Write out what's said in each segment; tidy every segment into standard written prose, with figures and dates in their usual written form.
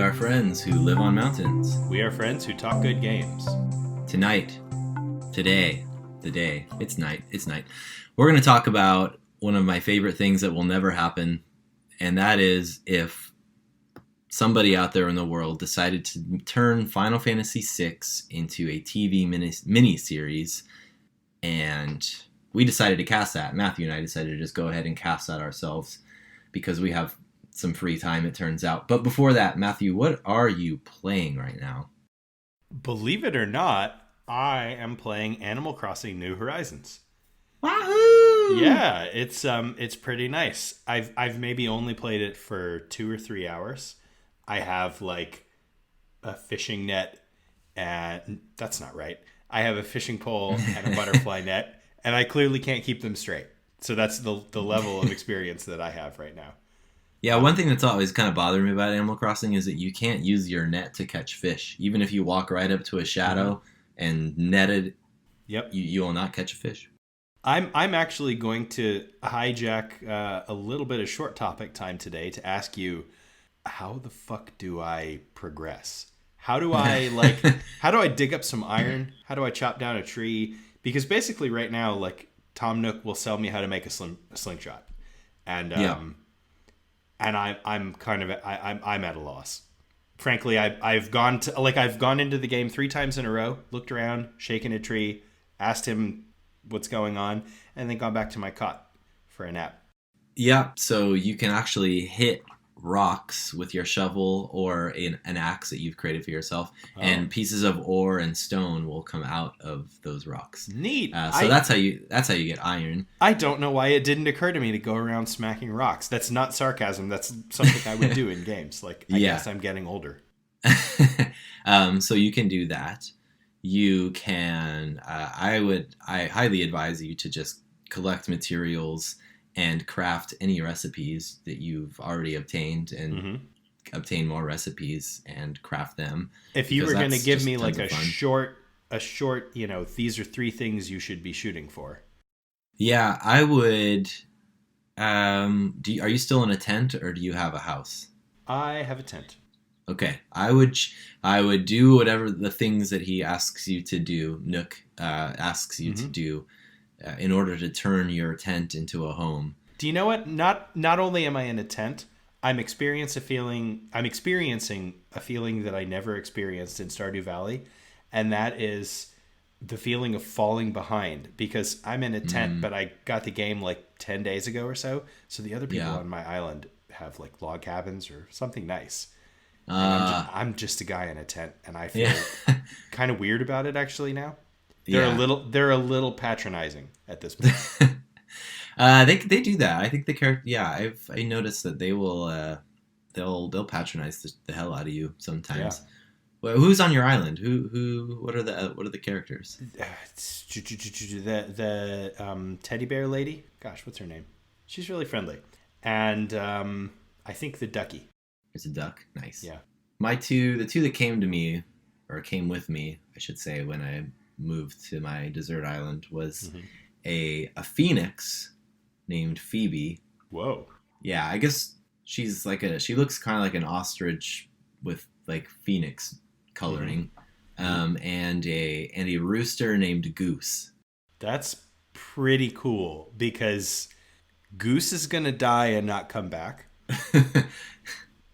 are friends who live on mountains. We are friends who talk good games. Tonight, it's night. We're going to talk about one of my favorite things that will never happen, and that is if somebody out there in the world decided to turn Final Fantasy VI into a TV miniseries, and we decided to cast that. Matthew and I decided to just go ahead and cast that ourselves because we have some free time, it turns out. But before that, Matthew, what are you playing right now? Believe it or not, I am playing Animal Crossing New Horizons. Wahoo! Yeah, it's pretty nice. I've maybe only played it for 2 or 3 hours. I have like a fishing net, and that's not right. I have a fishing pole and a butterfly net, and I clearly can't keep them straight. So that's the level of experience that I have right now. Yeah, one thing that's always kind of bothered me about Animal Crossing is that you can't use your net to catch fish. Even if you walk right up to a shadow and net it, yep, you will not catch a fish. I'm actually going to hijack a little bit of short topic time today to ask you, how the fuck do I progress? How do I how do I dig up some iron? How do I chop down a tree? Because basically right now, like, Tom Nook will sell me how to make a slingshot, and and I'm kind of I'm at a loss. Frankly, I've gone into the game 3 times in a row, looked around, shaken a tree, asked him what's going on, and then gone back to my cot for a nap. Yeah, so you can actually hit rocks with your shovel or an axe that you've created for yourself, and pieces of ore and stone will come out of those rocks. Neat. So that's how you get iron. I don't know why it didn't occur to me to go around smacking rocks. That's not sarcasm. That's something I would do in games. Like, I guess I'm getting older. So you can do that. You can. I highly advise you to just collect materials and craft any recipes that you've already obtained, and obtain more recipes and craft them. If you were going to give me like a short, these are 3 things you should be shooting for. Yeah, I would. Are you still in a tent, or do you have a house? I have a tent. Okay, I would do whatever the things that he asks you to do. Nook asks you to do. In order to turn your tent into a home. Do you know what? Not only am I in a tent, I'm experiencing a feeling that I never experienced in Stardew Valley, and that is the feeling of falling behind, because I'm in a tent, but I got the game like 10 days ago or so. So the other people on my island have like log cabins or something nice. And I'm just a guy in a tent, and I feel kind of weird about it actually now. They're a little patronizing at this point. They do that. I think the character. Yeah, I noticed that they will. They'll patronize the hell out of you sometimes. Yeah. Well, who's on your island? What are the characters? The teddy bear lady. Gosh, what's her name? She's really friendly, and I think the ducky. There's a duck. Nice. Yeah. The two that came with me, I should say, when I moved to my desert island was a phoenix named Phoebe. Whoa. Yeah, I guess she looks kind of like an ostrich with like phoenix coloring, and a rooster named Goose. That's pretty cool, because Goose is gonna die and not come back.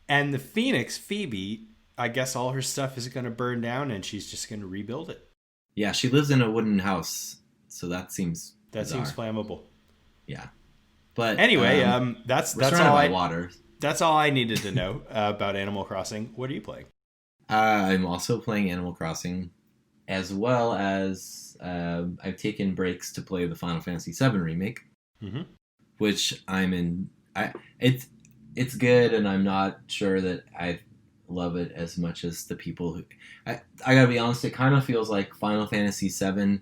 And the phoenix, Phoebe, I guess all her stuff is gonna burn down and she's just gonna rebuild it. Yeah, she lives in a wooden house, so that seems flammable. Yeah, but anyway, that's all water. That's all I needed to know about Animal Crossing. What are you playing? I'm also playing Animal Crossing, as well as I've taken breaks to play the Final Fantasy VII remake, which I'm in. It's good, and I'm not sure that I love it as much as the people who. I gotta be honest, it kind of feels like Final Fantasy VII,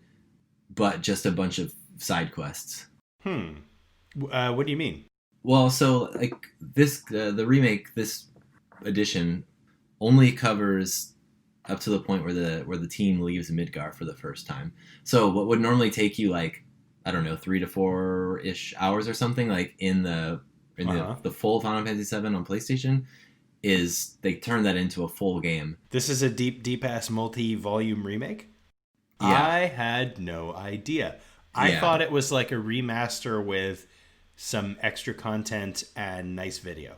but just a bunch of side quests. What do you mean? Well, so like this, the remake, this edition only covers up to the point where the team leaves Midgar for the first time. So what would normally take you like, I don't know, 3 to 4-ish hours or something, like in the full Final Fantasy VII on PlayStation, is they turned that into a full game. This is a deep ass multi-volume remake? Yeah. I had no idea. I Yeah. thought it was like a remaster with some extra content and nice video.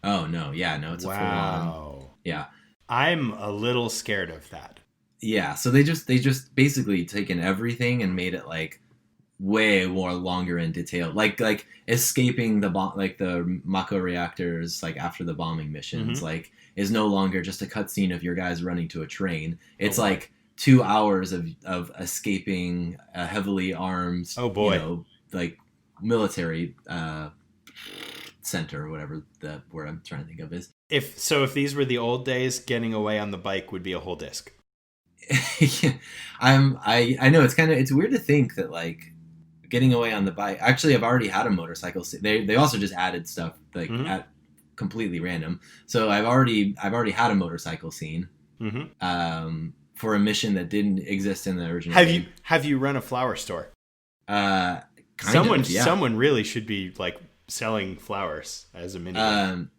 Oh no, yeah, no, it's a full on. Wow. Yeah. I'm a little scared of that. Yeah, so they just basically taken everything and made it like way more longer in detail, like escaping the bomb, like the Mako reactors, like after the bombing missions, like is no longer just a cutscene of your guys running to a train. It's like 2 hours of escaping a heavily armed, Oh boy, like military center or whatever the word I'm trying to think of is. If these were the old days, getting away on the bike would be a whole disc. I know it's weird to think that like getting away on the bike. Actually, I've already had a motorcycle. They also just added stuff like at completely random. So I've already had a motorcycle scene for a mission that didn't exist in the original. Have you run a flower store? Yeah. Someone really should be like selling flowers as a mini game.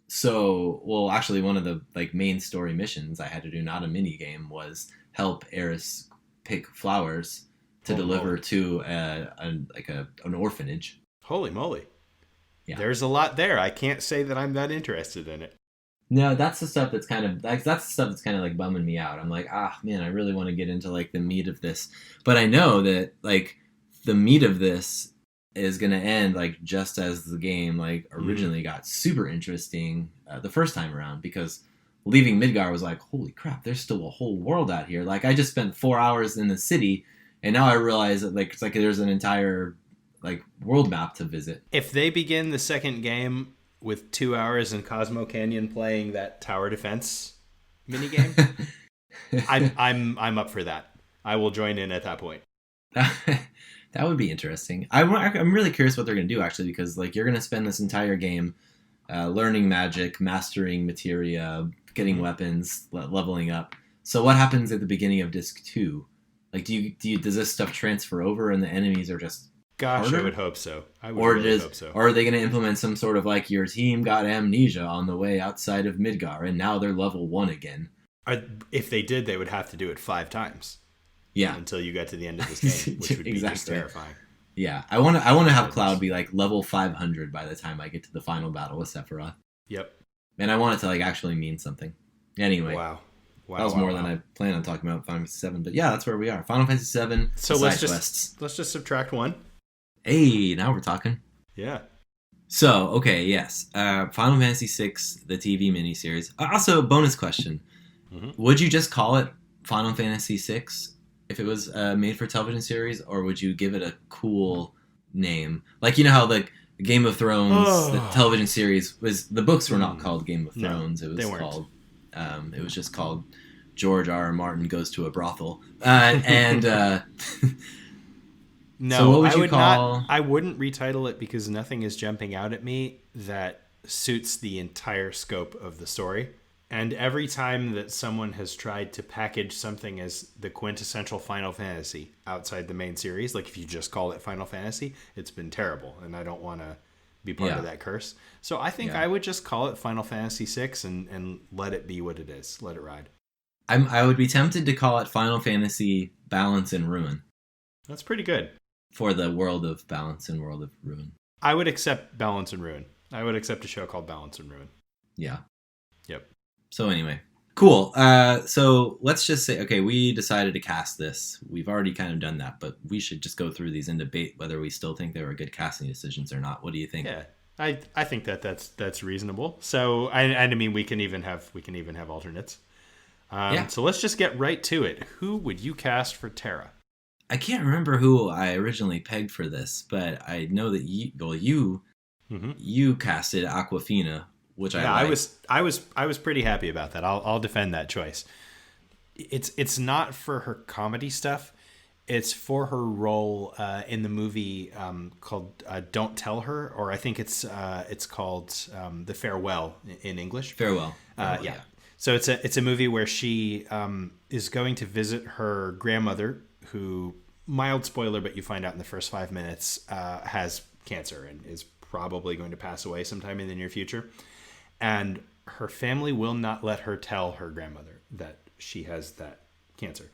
So, well, actually, one of the like main story missions I had to do, not a mini game, was help Eris pick flowers to deliver to an orphanage. Holy moly! Yeah, there's a lot there. I can't say that I'm that interested in it. No, that's the stuff that's kind of like bumming me out. I'm like, man, I really want to get into like the meat of this, but I know that like the meat of this is going to end like just as the game like originally got super interesting the first time around, because leaving Midgar was like, holy crap, there's still a whole world out here. Like I just spent 4 hours in the city, and now I realize that like it's like there's an entire like world map to visit. If they begin the second game with 2 hours in Cosmo Canyon playing that tower defense minigame, I'm up for that. I will join in at that point. That would be interesting. I'm really curious what they're going to do, actually, because like you're going to spend this entire game learning magic, mastering materia, getting weapons, leveling up. So what happens at the beginning of Disc 2? Like, does this stuff transfer over and the enemies are just harder? I would hope so. Or are they going to implement some sort of like your team got amnesia on the way outside of Midgar and now they're level 1 again? If they did, they would have to do it 5 times. Yeah, until you got to the end of this game, which would be just terrifying. Yeah, I want to have Cloud be like level 500 by the time I get to the final battle with Sephiroth. Yep. And I want it to like actually mean something. Anyway, wow, that was more than I planned on talking about Final Fantasy 7. But yeah, that's where we are. Final Fantasy 7. So let's just subtract 1. Hey, now we're talking. Yeah. So okay, yes, Final Fantasy 6, the TV miniseries. Also, bonus question: would you just call it Final Fantasy 6? If it was a made-for-television series, or would you give it a cool name? Like, you know how like Game of Thrones, the television series was, the books were not called Game of Thrones. No, it was called, it was just called George R.R. Martin Goes to a Brothel. No, so what would you call? I wouldn't retitle it because nothing is jumping out at me that suits the entire scope of the story. And every time that someone has tried to package something as the quintessential Final Fantasy outside the main series, like if you just call it Final Fantasy, it's been terrible. And I don't want to be part of that curse. So I think I would just call it Final Fantasy 6 and let it be what it is. Let it ride. I would be tempted to call it Final Fantasy Balance and Ruin. That's pretty good. For the world of Balance and World of Ruin. I would accept Balance and Ruin. I would accept a show called Balance and Ruin. Yeah. Yep. So anyway, cool. So let's just say, okay, we decided to cast this. We've already kind of done that, but we should just go through these and debate whether we still think they were good casting decisions or not. What do you think? Yeah, I think that's reasonable. So I mean, we can even have alternates. So let's just get right to it. Who would you cast for Terra? I can't remember who I originally pegged for this, but I know that you casted Aquafina. Which I was pretty happy about that. I'll defend that choice. It's not for her comedy stuff. It's for her role in the movie called Don't Tell Her, or I think it's called The Farewell in English. Farewell. Yeah. So it's a movie where she is going to visit her grandmother, who, mild spoiler, but you find out in the first 5 minutes, has cancer and is probably going to pass away sometime in the near future. And her family will not let her tell her grandmother that she has that cancer.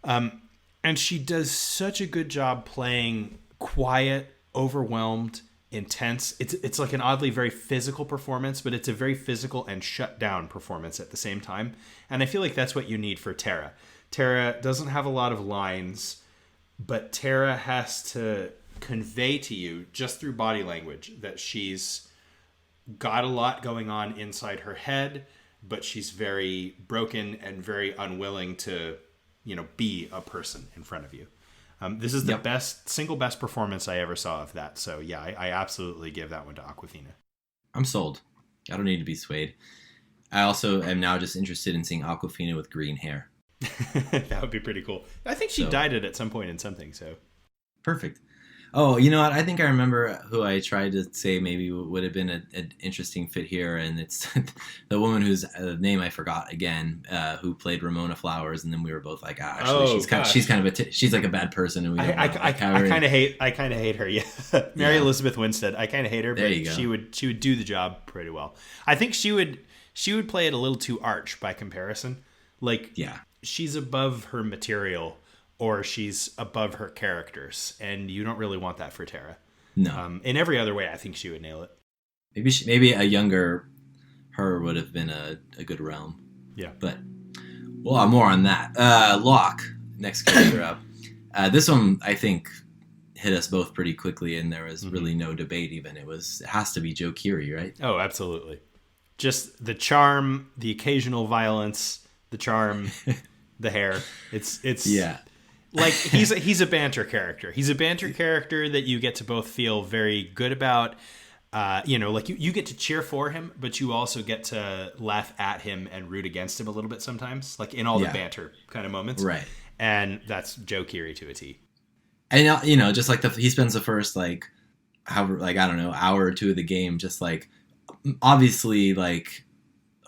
And she does such a good job playing quiet, overwhelmed, intense. It's like an oddly very physical performance, but it's a very physical and shut down performance at the same time. And I feel like that's what you need for Tara. Tara doesn't have a lot of lines, but Tara has to convey to you just through body language that she's got a lot going on inside her head, but she's very broken and very unwilling to, be a person in front of you. This is the single best performance I ever saw of that. So yeah, I absolutely give that one to Awkwafina. I'm sold. I don't need to be swayed. I also am now just interested in seeing Awkwafina with green hair. That would be pretty cool. I think she dyed it at some point in something. So perfect. Oh, you know what? I think I remember who I tried to say maybe would have been an interesting fit here, and it's the woman whose name I forgot again, who played Ramona Flowers, and then we were both like, actually, she's kind of she's like a bad person, and we don't I kind of hate her. Yeah, Mary Elizabeth Winstead. I kind of hate her, but she would do the job pretty well. I think she would play it a little too arch by comparison. Like, she's above her material, or she's above her characters, and you don't really want that for Tara. No. In every other way, I think she would nail it. Maybe a younger her would have been a good realm. Yeah. But, well, more on that. Locke, next character up. This one, I think, hit us both pretty quickly, and there was really no debate even. It has to be Joe Keery, right? Oh, absolutely. Just the charm, the occasional violence, the charm, the hair. It's yeah. Like, he's a banter character. He's a banter character that you get to both feel very good about. Like you get to cheer for him, but you also get to laugh at him and root against him a little bit sometimes, like in all the banter kind of moments. Right. And that's Joe Keery to a T. And, just like he spends the first, hour or two of the game, just like, obviously, like,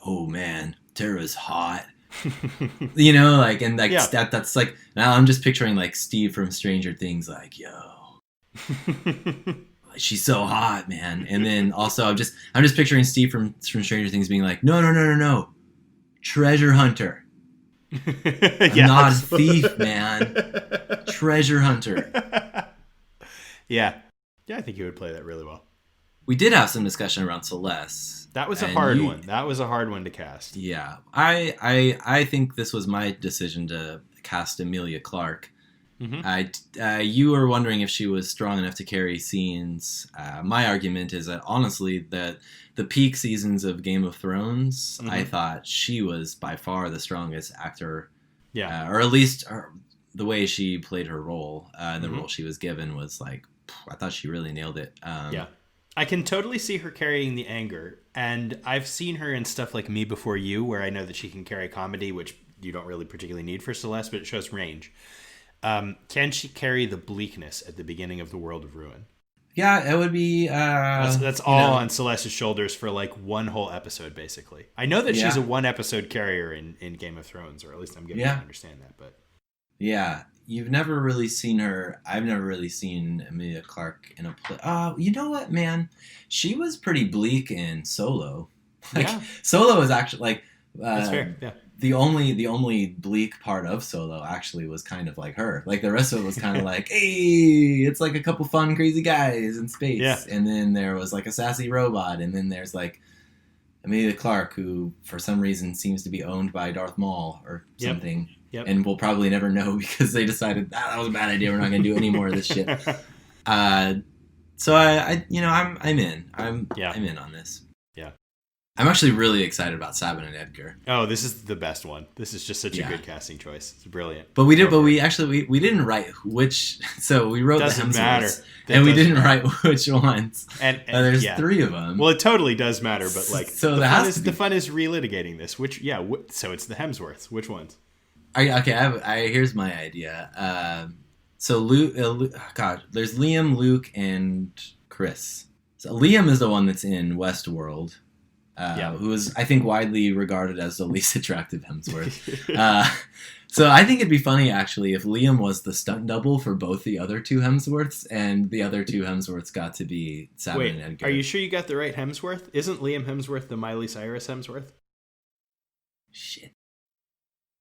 oh man, Tara's hot. That's like, now I'm just picturing like Steve from Stranger Things, like, yo, she's so hot, man. And then also I'm just picturing Steve from Stranger Things being like, no, treasure hunter. I'm not a thief, man. Treasure hunter. Yeah, I think you would play that really well. We did have some discussion around Celeste. That was a hard one. That was a hard one to cast. Yeah. I think this was my decision to cast Emilia Clarke. Mm-hmm. You were wondering if she was strong enough to carry scenes. My argument is that, honestly, that the peak seasons of Game of Thrones, I thought she was by far the strongest actor. Yeah. Or at least the way she played her role, the role she was given was like, I thought she really nailed it. Yeah. I can totally see her carrying the anger, and I've seen her in stuff like Me Before You, where I know that she can carry comedy, which you don't really particularly need for Celeste, but it shows range. Can she carry the bleakness at the beginning of the World of Ruin? Yeah, it would be... that's all on Celeste's shoulders for like one whole episode, basically. I know that she's a one-episode carrier in Game of Thrones, or at least I'm getting to understand that. But yeah. You've never really seen her. I've never really seen Emilia Clarke in a play. You know what, man? She was pretty bleak in Solo. Solo is actually like that's fair. Yeah. The only bleak part of Solo actually was kind of like her. Like the rest of it was kind of like, hey, it's like a couple fun, crazy guys in space. Yeah. And then there was like a sassy robot, and then there's like Emilia Clarke, who for some reason seems to be owned by Darth Maul or something. Yep. And we'll probably never know because they decided that was a bad idea. We're not going to do any more of this shit. So I'm in. I'm in on this. Yeah. I'm actually really excited about Sabin and Edgar. Oh, this is the best one. This is just such a good casting choice. It's brilliant. But we didn't write which. So we wrote doesn't the matter. And we didn't write which ones. And there's three of them. Well, it totally does matter. But like, so the fun is relitigating this. So it's the Hemsworths. Which ones? Here's my idea. So Luke, there's Liam, Luke, and Chris. So Liam is the one that's in Westworld. who is, I think, widely regarded as the least attractive Hemsworth. So I think it'd be funny, actually, if Liam was the stunt double for both the other two Hemsworths, and the other two Hemsworths got to be Sabin and Edgar. Are you sure you got the right Hemsworth? Isn't Liam Hemsworth the Miley Cyrus Hemsworth? Shit.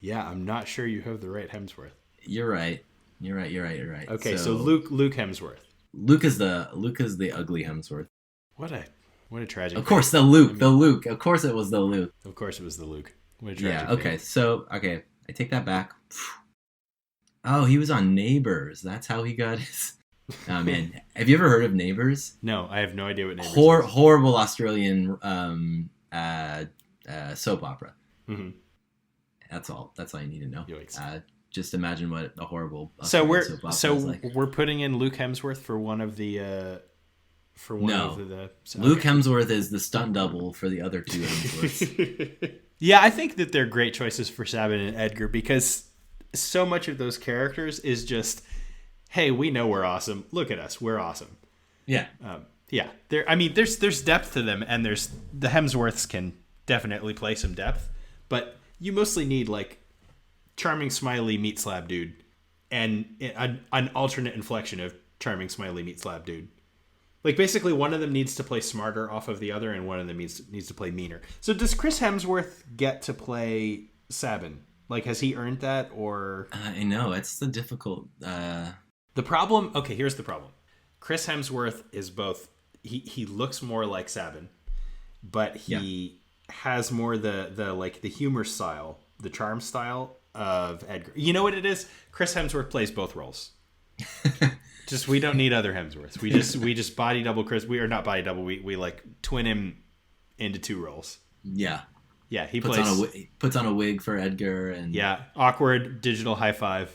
Yeah, I'm not sure you have the right Hemsworth. You're right. Okay, so Luke Hemsworth. Luke is the ugly Hemsworth. What a tragic. Of course, the Luke. Of course, it was the Luke. Of course, it was the Luke. What a tragic. Yeah. Okay. So I take that back. Oh, he was on Neighbors. That's how he got his. Oh man, have you ever heard of Neighbors? No, I have no idea what Neighbors is. Horrible Australian soap opera. Mm-hmm. That's all you need to know. Just imagine what a horrible. So soap opera is like. we're putting in Luke Hemsworth for one of the. Luke Hemsworth is the stunt double for the other two Hemsworths. Yeah, I think that they're great choices for Sabin and Edgar because so much of those characters is just, hey, we know we're awesome. Look at us, we're awesome. Yeah, yeah. There's depth to them, and there's the Hemsworths can definitely play some depth, but you mostly need like charming, smiley meat slab dude, and an alternate inflection of charming, smiley meat slab dude. Like, basically, one of them needs to play smarter off of the other, and one of them needs to play meaner. So does Chris Hemsworth get to play Sabin? Like, has he earned that, or... I know, it's the difficult... The problem... Okay, here's the problem. Chris Hemsworth is both... He looks more like Sabin, but he has more the humor style, the charm style of Edgar. You know what it is? Chris Hemsworth plays both roles. Just we don't need other Hemsworths. We just body double Chris. We are not body double. We like twin him into two roles. Yeah. Yeah, he puts on a wig for Edgar and awkward digital high five.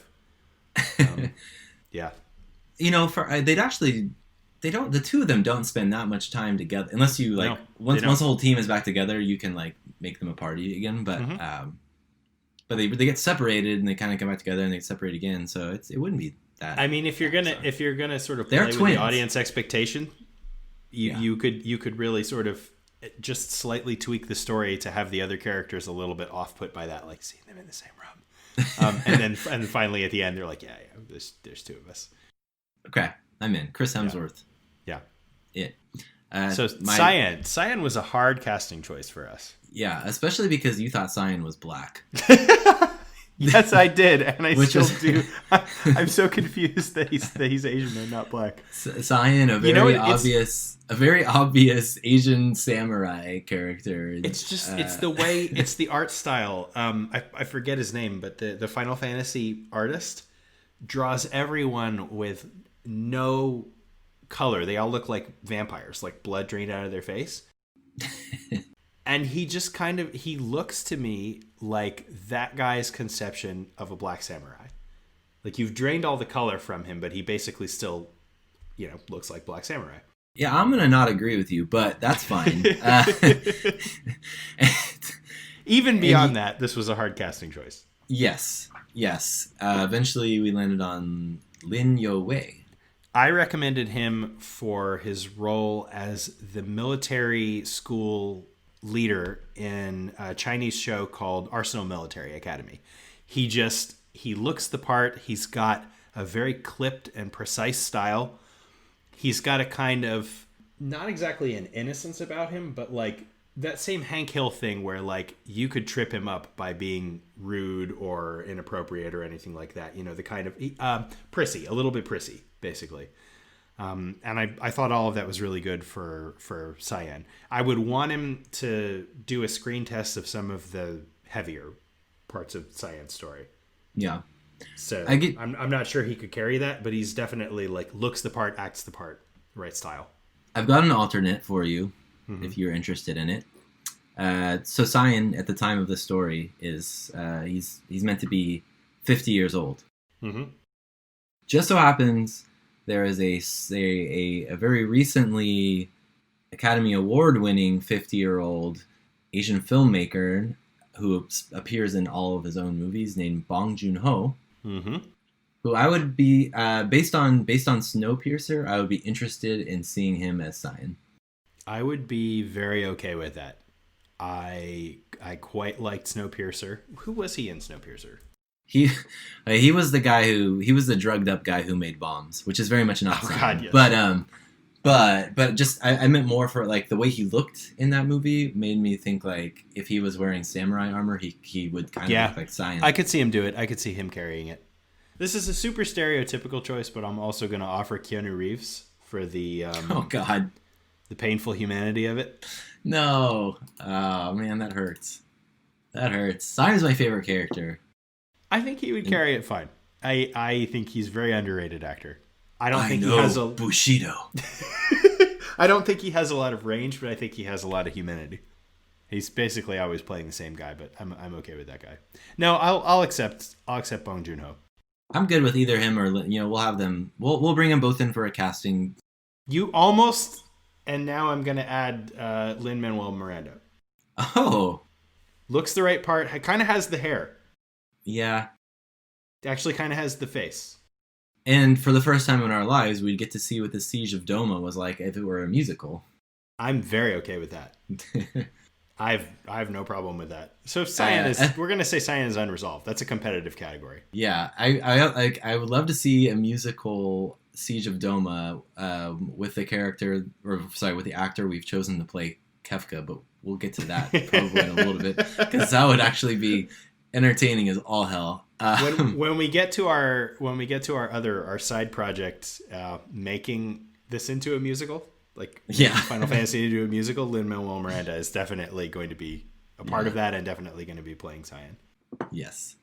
Yeah. You know, the two of them don't spend that much time together unless you like once the whole team is back together, you can like make them a party again, but but they get separated and they kind of come back together and they get separated again, so it wouldn't be that. I mean, if you're gonna sort of play with the audience expectation, you could really sort of just slightly tweak the story to have the other characters a little bit off put by that, like seeing them in the same room, and then finally at the end they're like, yeah, there's two of us. Okay, I'm in. Chris Hemsworth. Yeah. So Cyan was a hard casting choice for us. Yeah, especially because you thought Cyan was black. Yes, I did, and I still do. I'm so confused that he's Asian and not black. Cyan, a very obvious Asian samurai character. It's just it's the way, it's the art style. I forget his name, but the Final Fantasy artist draws everyone with no color. They all look like vampires, like blood drained out of their face. And he just he looks to me like that guy's conception of a black samurai. Like, you've drained all the color from him, but he basically still, looks like black samurai. Yeah, I'm going to not agree with you, but that's fine. Even beyond that, this was a hard casting choice. Yes. Eventually we landed on Lin Yo Wei. I recommended him for his role as the military school leader in a Chinese show called Arsenal Military Academy. He looks the part. He's got a very clipped and precise style. He's got a kind of, not exactly an innocence about him, but like that same Hank Hill thing where like you could trip him up by being rude or inappropriate or anything like that. The kind of prissy, a little bit prissy, basically. And I thought all of that was really good for Cyan. I would want him to do a screen test of some of the heavier parts of Cyan's story. Yeah. So I'm not sure he could carry that, but he's definitely like looks the part, acts the part, right style. I've got an alternate for you if you're interested in it. So Cyan, at the time of the story, is he's meant to be 50 years old. Mm-hmm. Just so happens there is a very recently Academy Award-winning 50-year-old Asian filmmaker who appears in all of his own movies named Bong Joon-ho, who I would be, based on Snowpiercer, I would be interested in seeing him as Cyan. I would be very okay with that. I quite liked Snowpiercer. Who was he in Snowpiercer? He he was the drugged up guy who made bombs, which is very much not Simon. God, yes. But just I meant more for like the way he looked in that movie made me think like if he was wearing samurai armor, he would kind of look like Cyan. I could see him do it. I could see him carrying it. This is a super stereotypical choice, but I'm also going to offer Keanu Reeves for the oh God, the painful humanity of it. No, oh man, that hurts. That hurts. Cyan's my favorite character. I think he would carry it fine. I think he's a very underrated actor. I don't think he has a Bushido. I don't think he has a lot of range, but I think he has a lot of humanity. He's basically always playing the same guy, but I'm okay with that guy. No, I'll accept Bong Joon-ho. I'm good with either him or we'll have them. We'll bring them both in for a casting. You almost, and now I'm gonna add Lin-Manuel Miranda. Oh, looks the right part. Kind of has the hair. Yeah, actually, kind of has the face. And for the first time in our lives, we'd get to see what the Siege of Doma was like if it were a musical. I'm very okay with that. I have no problem with that. So Cyan we're gonna say Cyan is unresolved. That's a competitive category. Yeah, I would love to see a musical Siege of Doma with the with the actor we've chosen to play Kefka, but we'll get to that probably in a little bit because that would actually be entertaining as all hell. When we get to our side project, making this into a musical. Like Final Fantasy to do a musical, Lin-Manuel Miranda is definitely going to be a part of that and definitely going to be playing Cyan. Yes.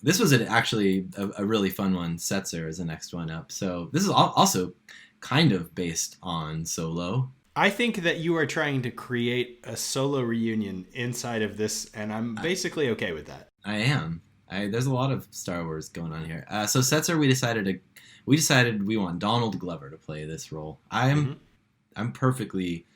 This was actually a really fun one. Setzer is the next one up. So this is also kind of based on Solo. I think that you are trying to create a Solo reunion inside of this, and I'm basically okay with that. I am. There's a lot of Star Wars going on here. So Setzer, we decided we want Donald Glover to play this role. I'm perfectly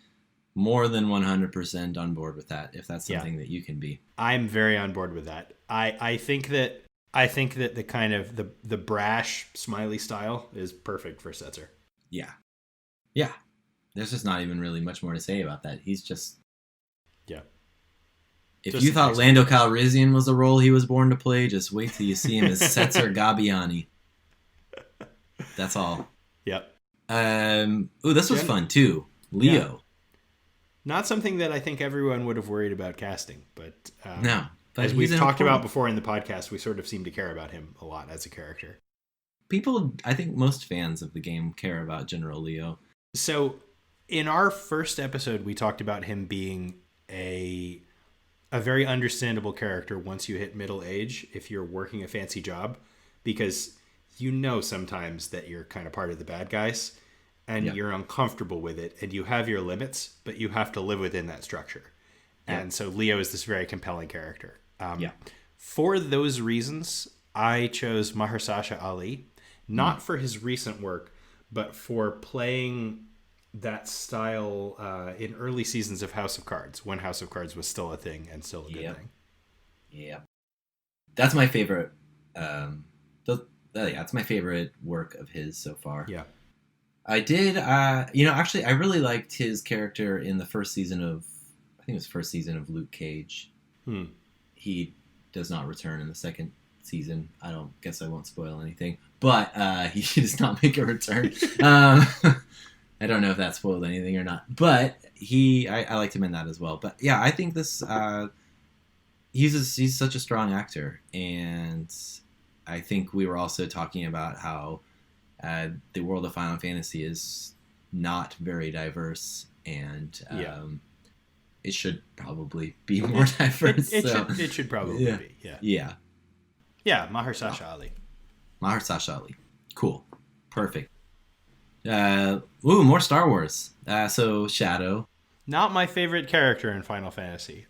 more than 100% on board with that. If that's something that you can be, I'm very on board with that. I think that the kind of the brash smiley style is perfect for Setzer. Yeah. There's just not even really much more to say about that. He's just If you thought Lando Calrissian was the role he was born to play, just wait till you see him as Setzer Gabiani. That's all. Yep. This was fun too. Leo. Yeah. Not something that I think everyone would have worried about casting, but no. But as we've talked about before in the podcast, we sort of seem to care about him a lot as a character. People, I think most fans of the game care about General Leo. So, in our first episode, we talked about him being a very understandable character once you hit middle age if you're working a fancy job, because sometimes that you're kind of part of the bad guys and you're uncomfortable with it and you have your limits, but you have to live within that structure. And so Leo is this very compelling character. For those reasons, I chose Mahershala Ali, not for his recent work, but for playing that style in early seasons of House of Cards, when House of Cards was still a thing and still a good thing. Yeah. That's my favorite. That's my favorite work of his so far. Yeah. I did, actually, I really liked his character in the first season of Luke Cage. He does not return in the second season. I won't spoil anything, but he does not make a return. I don't know if that spoiled anything or not, but I liked him in that as well. But yeah, I think this, he's such a strong actor, and I think we were also talking about how the world of Final Fantasy is not very diverse, and it should probably be more diverse. It should probably be. Yeah. Mahershala Ali. Mahershala Ali. Cool. Perfect. More Star Wars. So Shadow. Not my favorite character in Final Fantasy.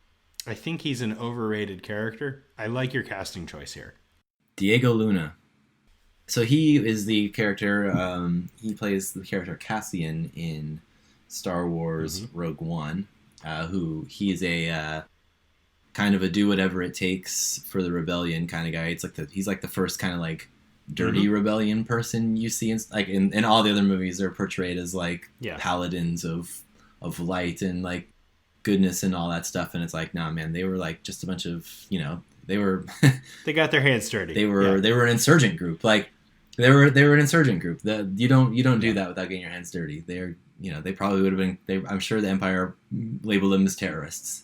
I think he's an overrated character. I like your casting choice here. Diego Luna. So he is the character, he plays the character Cassian in Star Wars Rogue One, who he is a kind of a do whatever it takes for the rebellion kind of guy. He's like the first kind of like dirty rebellion person you see in all the other movies. They're portrayed as like paladins of light and like goodness and all that stuff, and it's like, nah, man, they were like just a bunch of, they were They got their hands dirty. they were an insurgent group. Like they were an insurgent group. You don't do that without getting your hands dirty. They probably would have been. I'm sure the Empire labeled them as terrorists.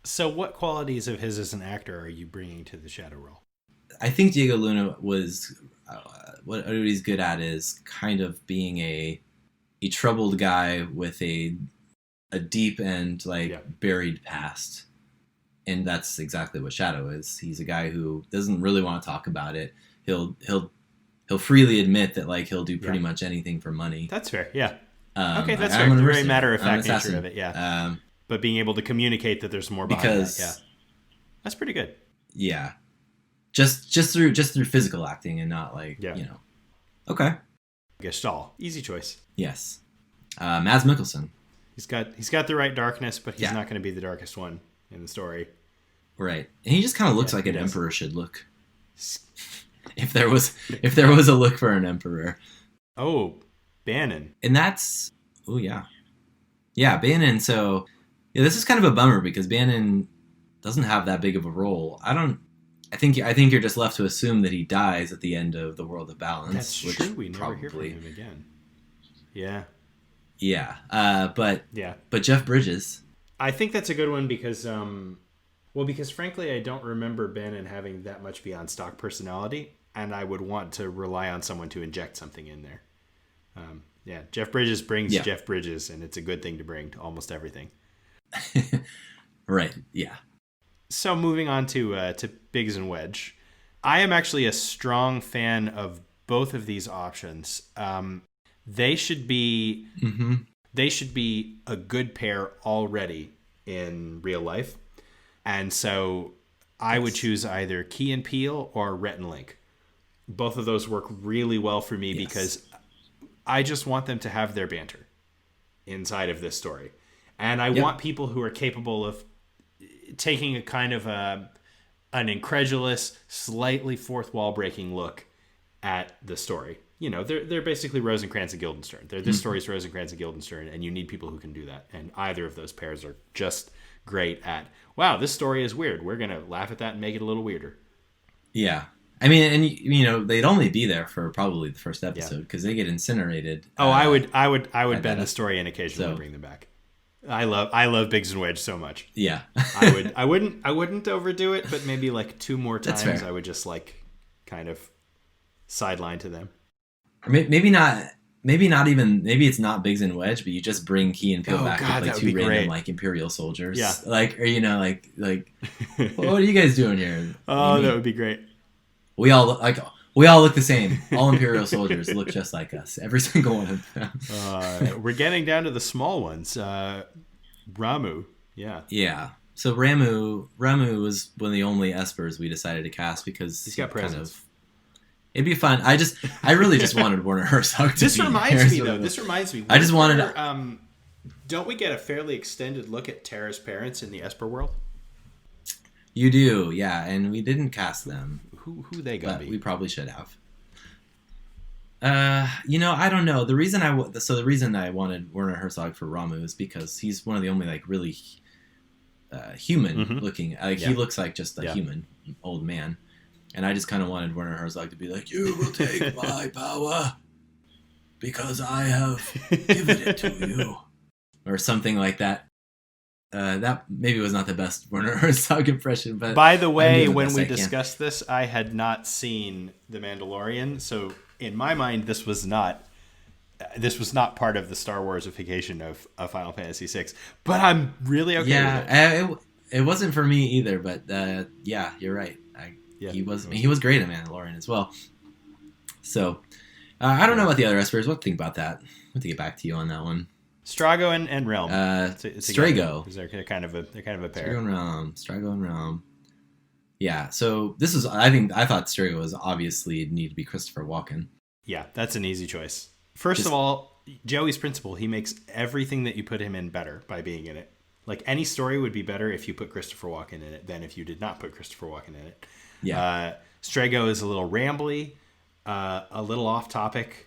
So, what qualities of his as an actor are you bringing to the Shadow role? I think Diego Luna was what he's good at is kind of being a troubled guy with a deep and buried past, and that's exactly what Shadow is. He's a guy who doesn't really want to talk about it. He'll freely admit that he'll do pretty much anything for money. That's fair. Yeah. Okay, that's fair. The very matter of fact nature of it. Yeah. But being able to communicate that there's more behind that. Yeah. That's pretty good. Yeah. Just through physical acting and not Okay. Gestalt. Easy choice. Yes. Mads Mikkelsen. He's got the right darkness, but he's not going to be the darkest one in the story. Right. And he just kind of looks like an emperor should look. If there was a look for an emperor. Oh, Bannon. And that's Bannon. So this is kind of a bummer because Bannon doesn't have that big of a role. I think you're just left to assume that he dies at the end of The World of Balance. That's true. We never hear from him again. Yeah. Yeah. But Jeff Bridges. I think that's a good one because because frankly I don't remember Bannon having that much beyond stock personality, and I would want to rely on someone to inject something in there. Jeff Bridges brings Jeff Bridges, and it's a good thing to bring to almost everything. Right. Yeah. So moving on to Biggs and Wedge, I am actually a strong fan of both of these options. They should be a good pair already in real life, and so I would choose either Key and Peele or Rhett and Link. Both of those work really well for me because I just want them to have their banter inside of this story, and I want people who are capable of taking a kind of an incredulous, slightly fourth wall breaking look at the story. They're basically Rosencrantz and Guildenstern. This story's Rosencrantz and Guildenstern, and you need people who can do that. And either of those pairs are just great at, wow, this story is weird. We're gonna laugh at that and make it a little weirder. Yeah. I mean, and they'd only be there for probably the first episode because they get incinerated. Oh, I would bend the story and occasionally bring them back. I love Biggs and Wedge so much. Yeah. I wouldn't overdo it, but maybe 2 more times I would just kind of sideline to them. Or maybe not even. Maybe it's not Biggs and Wedge, but you just bring Key and Peele back with 2 random Imperial soldiers. Yeah. What are you guys doing here? Oh, that would be great. We all look the same. All Imperial soldiers look just like us. Every single one of them. We're getting down to the small ones. Ramu. Yeah. Yeah. So Ramu was one of the only Espers we decided to cast because he's got presence. It'd be fun. I really just wanted Werner Herzog to This reminds me. I just wanted don't we get a fairly extended look at Tara's parents in the Esper world? You do, yeah, and we didn't cast them. Who they gonna be? We probably should have. I don't know. The reason I wanted Werner Herzog for Ramu is because he's one of the only really human looking. He looks like just a human old man, and I just kind of wanted Werner Herzog to be like, "You will take my power because I have given it to you," or something like that. That maybe was not the best Werner Herzog impression, but by the way, when we discussed this, I had not seen The Mandalorian, so in my mind, this was not part of the Star Warsification of Final Fantasy VI. But I'm really okay with it. It wasn't for me either, but you're right. He was great at Mandalorian as well. So I don't know about the other Espers. What do you think about that? I'll have to get back to you on that one. Strago and Realm. Strago. They're kind of a pair. Strago and Realm. Yeah. So this is. I thought Strago was obviously need to be Christopher Walken. Yeah, that's an easy choice. First of all, Joey's principle. He makes everything that you put him in better by being in it. Any story would be better if you put Christopher Walken in it than if you did not put Christopher Walken in it. Yeah. Strago is a little rambly, a little off topic.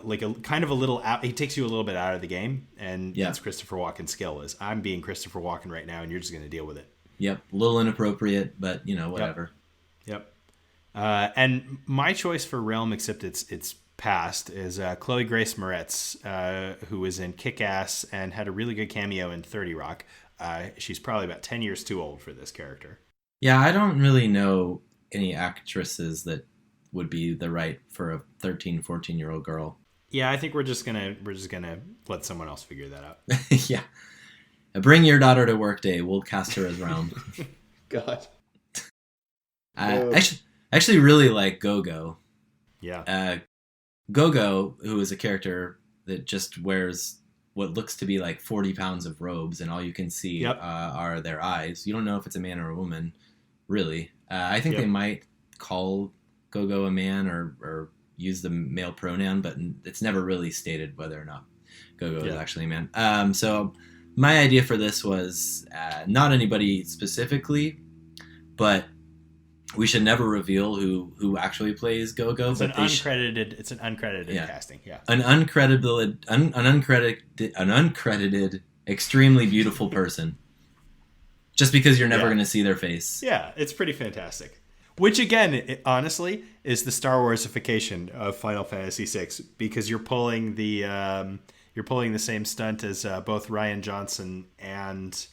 like a kind of a little out. He takes you a little bit out of the game, and Yeah. that's Christopher Walken's skill. Is I'm being Christopher Walken right now, and you're just going to deal with it. Yep. A little inappropriate, but whatever. Yep. And my choice for Realm, except it's past, is Chloe Grace Moretz, who was in Kick-Ass and had a really good cameo in 30 Rock. She's probably about 10 years too old for this character. Yeah, I don't really know any actresses that would be the right for a 13, 14-year-old girl. Yeah, I think we're just gonna let someone else figure that out. Yeah. Bring your daughter to work day. We'll cast her as Realm. God. I actually really like Go-Go. Yeah. Go-Go, who is a character that just wears what looks to be like 40 pounds of robes, and all you can see are their eyes. You don't know if it's a man or a woman, really. I think they might call Go-Go a man or use the male pronoun, but it's never really stated whether or not Go-Go is actually a man. So my idea for this was not anybody specifically, but we should never reveal who actually plays Go-Go. It's an uncredited casting. Yeah. An uncredited, extremely beautiful person. Just because you're never going to see their face. Yeah, it's pretty fantastic. Which again, honestly, is the Star Warsification of Final Fantasy VI, because you're pulling the same stunt as both Rian Johnson and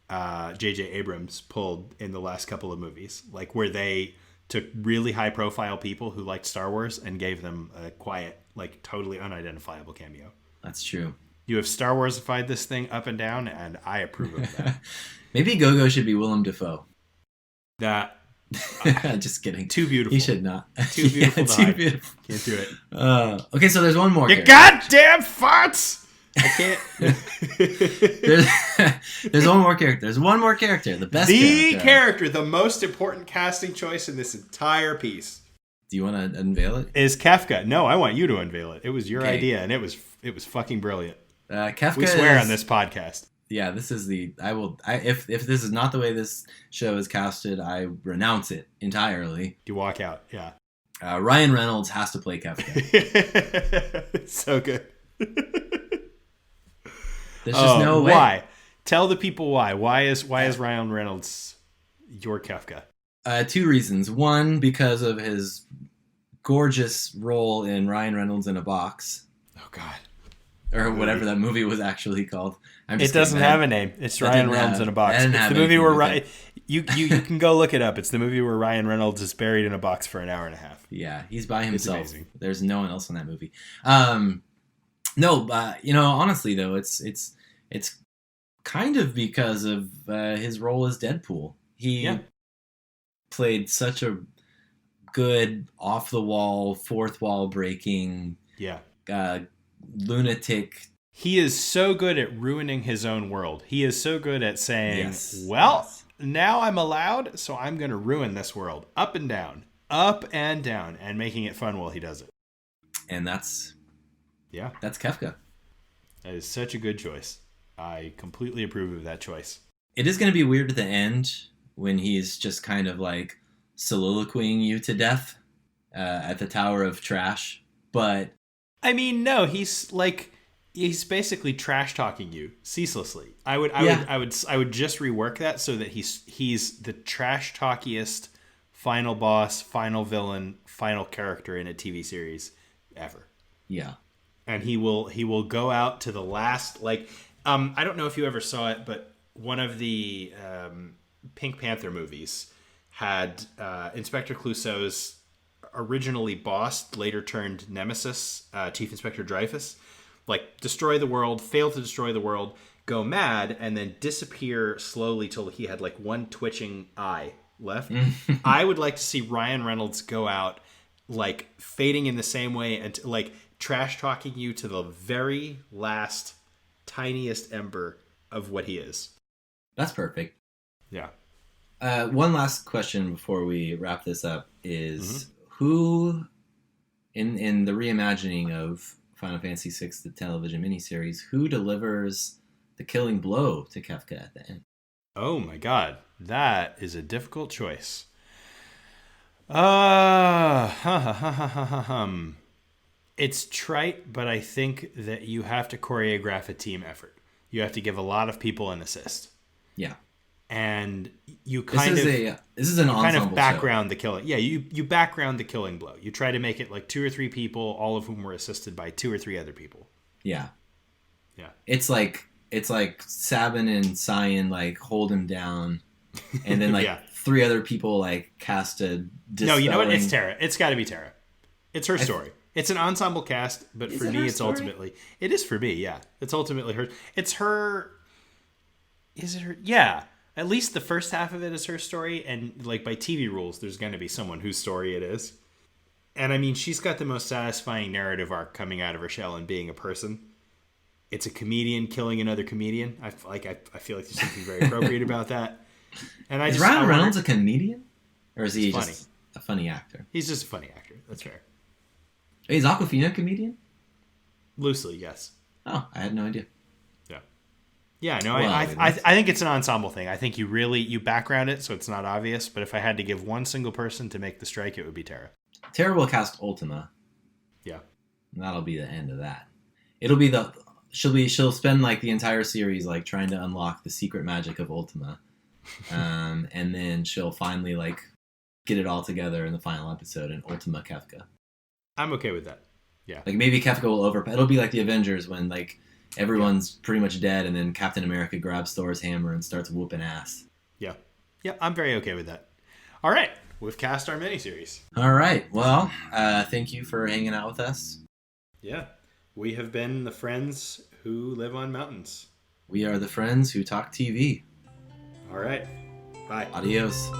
J.J. Abrams pulled in the last couple of movies, like where they took really high-profile people who liked Star Wars and gave them a quiet, like totally unidentifiable cameo. That's true. You have Star Warsified this thing up and down, and I approve of that. Maybe Go-Go should be Willem Dafoe. That. Just kidding. Too beautiful. He should not. Too beautiful. Too beautiful. Can't do it. Okay, so there's one more. You goddamn farts! I can't. There's one more character. There's one more character. The best character. The most important casting choice in this entire piece. Do you want to unveil it? Is Kefka. No, I want you to unveil it. It was your idea, and it was fucking brilliant. Kefka. We swear on this podcast. Yeah, this is if this is not the way this show is casted, I renounce it entirely. You walk out, yeah. Ryan Reynolds has to play Kefka. It's so good. There's just no way. Why? Tell the people why. Why is Ryan Reynolds your Kefka? 2 reasons. One, because of his gorgeous role in Ryan Reynolds in a Box. Oh God. Or whatever that movie was actually called. It doesn't have a name. It's Ryan Reynolds in a box. It's the movie where you can go look it up. It's the movie where Ryan Reynolds is buried in a box for an hour and a half. Yeah, he's by himself. It's amazing. There's no one else in that movie. Honestly though, it's kind of because of his role as Deadpool. He played such a good off the wall, fourth wall breaking. Yeah. Lunatic. He is so good at ruining his own world. He is so good at saying, now I'm allowed, so I'm going to ruin this world. Up and down, and making it fun while he does it. And that's Kefka. That is such a good choice. I completely approve of that choice. It is going to be weird at the end when he's just kind of like soliloquying you to death at the Tower of Trash, but I mean, no, he's basically trash talking you ceaselessly. I would just rework that so that he's the trash talkiest final boss, final villain, final character in a TV series ever. Yeah. And he will go out to the last, I don't know if you ever saw it, but one of the Pink Panther movies had Inspector Clouseau's originally boss, later turned nemesis, Chief Inspector Dreyfus, destroy the world, fail to destroy the world, go mad, and then disappear slowly till he had one twitching eye left. I would like to see Ryan Reynolds go out fading in the same way and trash talking you to the very last tiniest ember of what he is. That's perfect. Yeah. One last question before we wrap this up is who in the reimagining of Final Fantasy VI, the television miniseries, who delivers the killing blow to Kefka at the end? Oh my God, that is a difficult choice. It's trite, but I think that you have to choreograph a team effort. You have to give a lot of people an assist. Yeah. And you This is an ensemble background show. the killing. Yeah, you background the killing blow. You try to make it like 2 or 3 people, all of whom were assisted by 2 or 3 other people. Yeah. Yeah. It's like Sabin and Cyan like hold him down, and then like Yeah. 3 other people like cast a dispelling. No, you know what? It's Tara. It's got to be Tara. It's her story. It's an ensemble cast, but for me, it's ultimately it is for me. Yeah, it's ultimately her. It's her. Is it her? Yeah. At least the first half of it is her story, and like by TV rules, there's going to be someone whose story it is. And I mean, she's got the most satisfying narrative arc coming out of her shell and being a person. It's a comedian killing another comedian. I feel like there's something very appropriate about that. And Is Ryan Reynolds a comedian, or is he funny. just a funny actor? He's just a funny actor. That's fair. Is Awkwafina a comedian? Loosely, yes. Oh, I had no idea. Yeah, no, Well, I think it's an ensemble thing. I think you background it so it's not obvious. But if I had to give one single person to make the strike, it would be Tara. Tara will cast Ultima. Yeah, And that'll be the end of that. It'll be she'll spend like the entire series like trying to unlock the secret magic of Ultima, and then she'll finally like get it all together in the final episode in Ultima Kefka. I'm okay with that. Yeah, Like maybe Kefka will It'll be like the Avengers when like everyone's pretty much dead, and then Captain America grabs Thor's hammer and starts whooping ass. yeah. I'm very okay with that. All right, we've cast our miniseries. All right. Well, thank you for hanging out with us. Yeah, we have been the friends who live on mountains. We are the friends who talk TV. All right, bye. Adios.